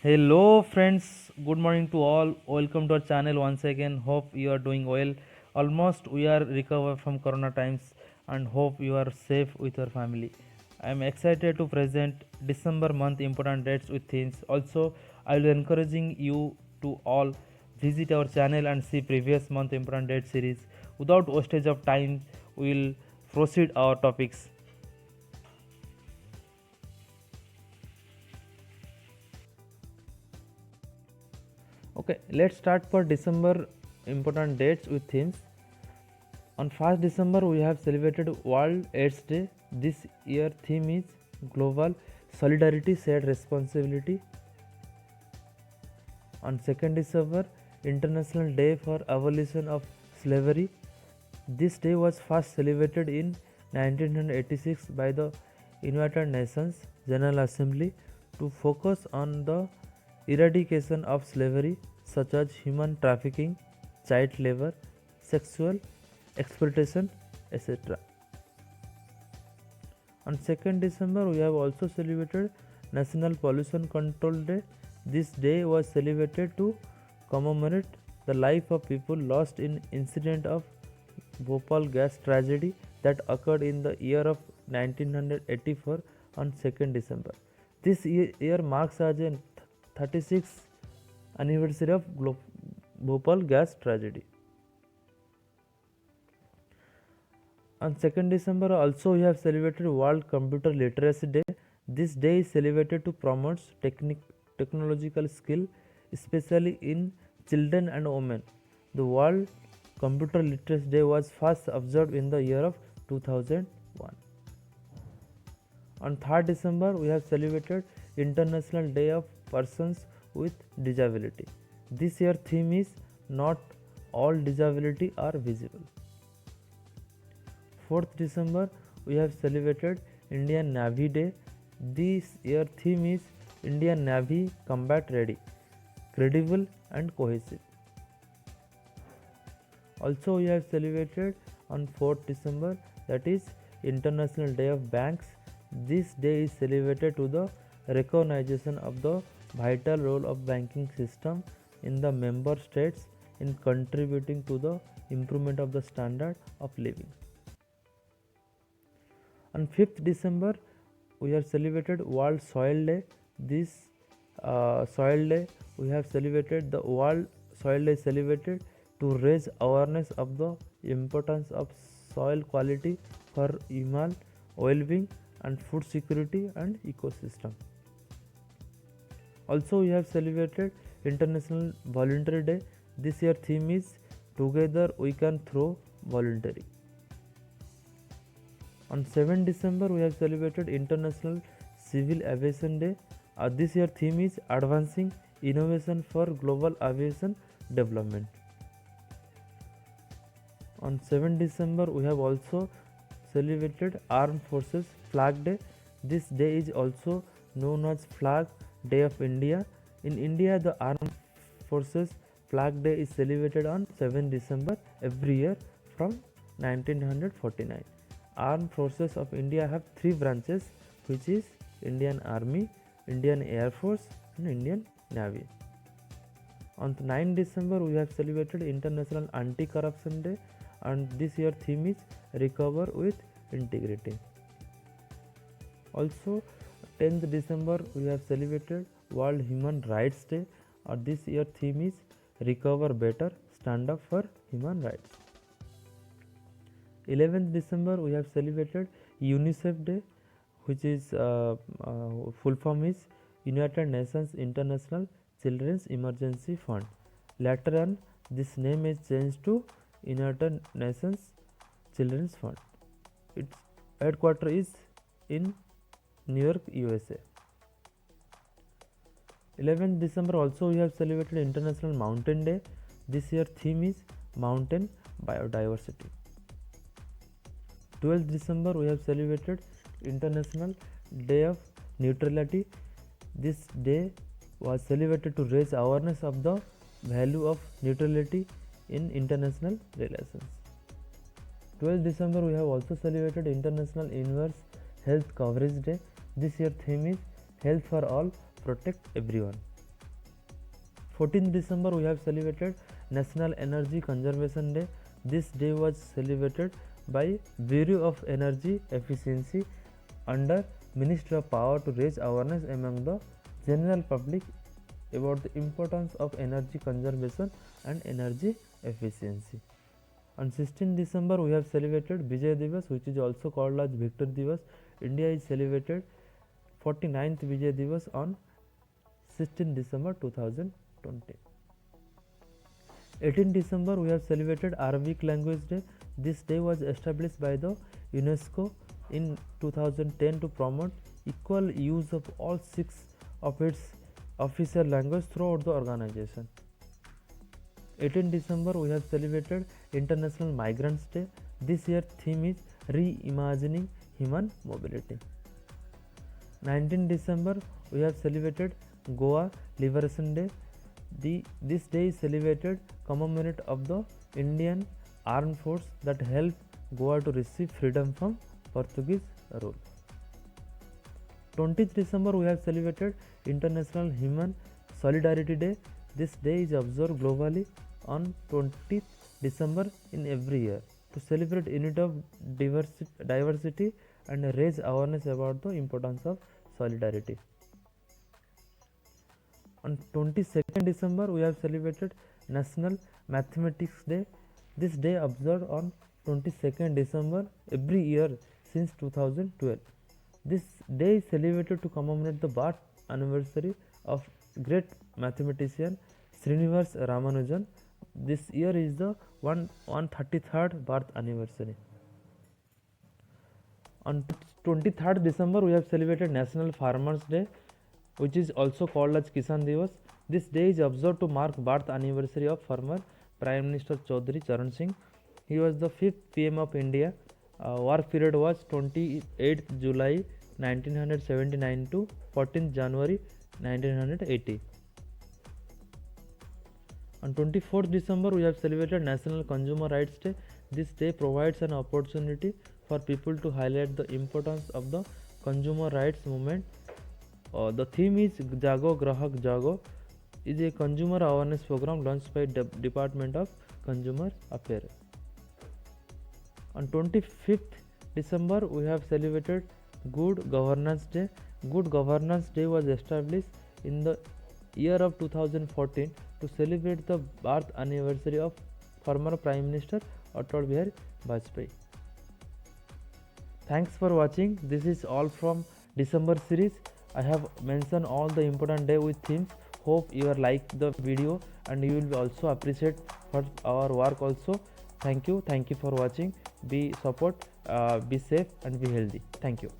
Hello friends, good morning to all. Welcome to our channel once again. Hope you are doing well. Almost we are recovered from corona times and hope you are safe with your family. I am excited to present December month important dates with themes. Also, I will encouraging you to all visit our channel and see previous month important date series. Without wastage of time, we will proceed our topics. Okay, let's start for December important dates with themes. On 1st December, we have celebrated World AIDS Day. This year theme is Global Solidarity, Shared Responsibility. On 2nd December, International Day for Abolition of Slavery. This day was first celebrated in 1986 by the United Nations General Assembly to focus on the eradication of slavery such as human trafficking, child labor, sexual exploitation, etc. On 2nd December, we have also celebrated National Pollution Control Day. This day was celebrated to commemorate the life of people lost in incident of Bhopal gas tragedy that occurred in the year of 1984 on 2nd December. This year marks as a 36th anniversary of Bhopal gas tragedy. On 2nd December also we have celebrated World Computer Literacy Day. This day is celebrated to promote technological skill, especially in children and women. The World Computer Literacy Day was first observed in the year of 2001. On 3rd December we have celebrated International Day of Persons with Disability. This year theme is Not All Disability Are Visible. 4th December we have celebrated Indian Navy Day. This year theme is Indian Navy Combat Ready, Credible and Cohesive. Also we have celebrated on 4th December, that is International Day of Banks. This day is celebrated to the recognition of the vital role of banking system in the member states in contributing to the improvement of the standard of living. On 5th December we have celebrated World Soil Day. This Soil Day we have celebrated the World Soil Day celebrated to raise awareness of the importance of soil quality for human well-being and food security and ecosystem. Also we have celebrated International Voluntary Day. This year theme is Together We Can Throw Voluntary. On 7 December we have celebrated International Civil Aviation Day. This year theme is Advancing Innovation for Global Aviation Development. On 7 December we have also celebrated Armed Forces Flag Day. This day is also known as Flag Day of India. In India, the Armed Forces Flag Day is celebrated on 7 December every year from 1949. Armed Forces of India have three branches, which is Indian Army, Indian Air Force and Indian Navy. On 9 December we have celebrated International Anti-Corruption Day, and this year theme is Recover with Integrity. Also 10th December we have celebrated World Human Rights Day, or this year theme is Recover Better, Stand Up for Human Rights. 11th December we have celebrated UNICEF Day, which is full form is United Nations International Children's Emergency Fund. Later on this name is changed to United Nations Children's Fund. Its headquarters is in New York, USA. 11th December also we have celebrated International Mountain Day. This year theme is Mountain Biodiversity. 12th December we have celebrated International Day of Neutrality. This day was celebrated to raise awareness of the value of neutrality in international relations. 12th December we have also celebrated International Universal Health Coverage Day. This year theme is Health for All, Protect Everyone. 14th December we have celebrated National Energy Conservation Day. This day was celebrated by Bureau of Energy Efficiency under Ministry of Power to raise awareness among the general public about the importance of energy conservation and energy efficiency. On 16th December we have celebrated Vijay Divas, which is also called as Victory Divas. India is celebrated 49th Vijay Divas on 16th December 2020. 18th December we have celebrated Arabic Language Day. This day was established by the UNESCO in 2010 to promote equal use of all 6 of its official language throughout the organization. 18th December we have celebrated International Migrants Day. This year theme is reimagining human mobility. 19th December we have celebrated Goa Liberation Day. This day is celebrated commemorate of the Indian Armed Force that helped Goa to receive freedom from Portuguese rule. 20th December we have celebrated International Human Solidarity Day. This day is observed globally on 20th December in every year to celebrate unity of diversity and raise awareness about the importance of solidarity. On 22nd December we have celebrated National Mathematics Day. This day observed on 22nd December every year since 2012. This day is celebrated to commemorate the birth anniversary of great mathematician Srinivas Ramanujan. This year is the 133rd birth anniversary. On 23rd December we have celebrated National Farmers Day, which is also called as Kisan Divas. This day is observed to mark birth anniversary of former Prime Minister Chaudhary Charan Singh. He was the 5th PM of India. Work period was 28th July 1979 to 14th January 1980. On 24th December we have celebrated National Consumer Rights Day. This day provides an opportunity for people to highlight the importance of the consumer rights movement. The theme is Jago Grahak Jago. Is a consumer awareness program launched by Department of Consumer Affairs. On 25th December we have celebrated Good Governance Day. Good Governance Day was established in the year of 2014 to celebrate the birth anniversary of former Prime Minister Atal Bihari Vajpayee. Thanks for watching. This is all from December series. I have mentioned all the important day with themes. Hope you are like the video and you will also appreciate for our work also. Thank you for watching. Be support, be safe and be healthy. Thank you.